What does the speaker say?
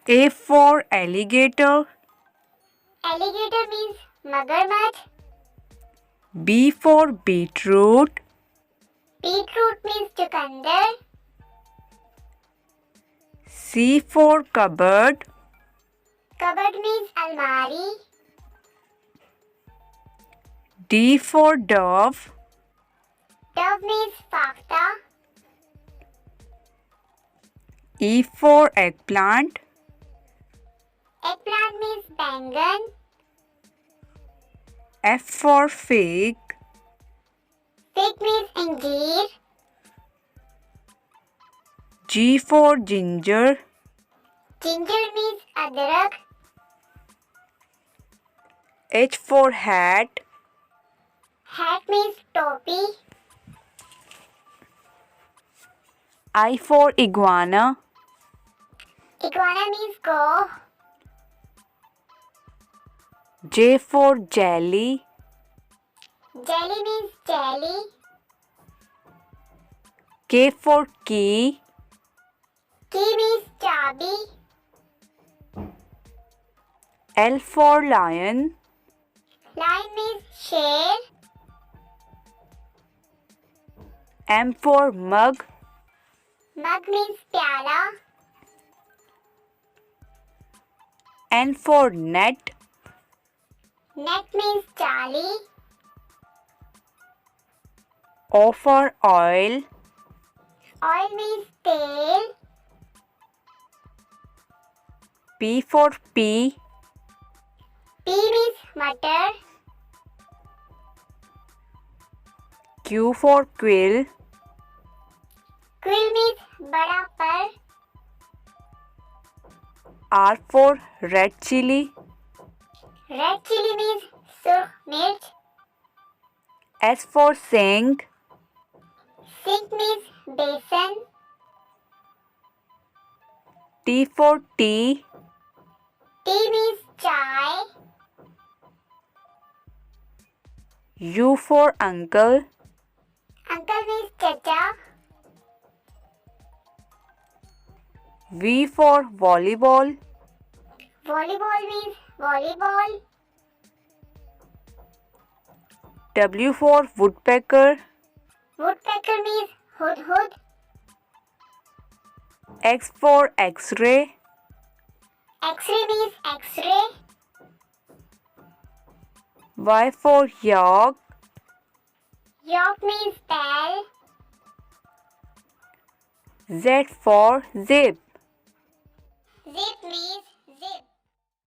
A for alligator. Alligator means magarmach. B for beetroot. Beetroot means chukandar. C for cupboard. Cupboard means almari. D for dove. Dove means fafta. E for eggplant. Eggplant means bangan. F for fig. Fig means anjeer. G for ginger. Ginger means adrak. H for hat. Hat means topi. I for iguana. Iguana means go. J for jelly. Jelly means jelly. K for key. Key means chabi. L for lion. Lion means sher. M for mug. Mug means pyala. N for net. Net means chali. O for oil. Oil means tail. P for pea. P means mutter. Q for quill. Quill means bada par. R for red chili. Red chili means surkh mirch. S for sink. Sink means basin. T for tea. Tea means chai. U for uncle. Uncle means chacha. V for volleyball. Volleyball means volleyball. W for woodpecker. Woodpecker means hudhud. X for x-ray. X-ray means X-ray. Y for yak. Yak means tail. Z for zip. Zip means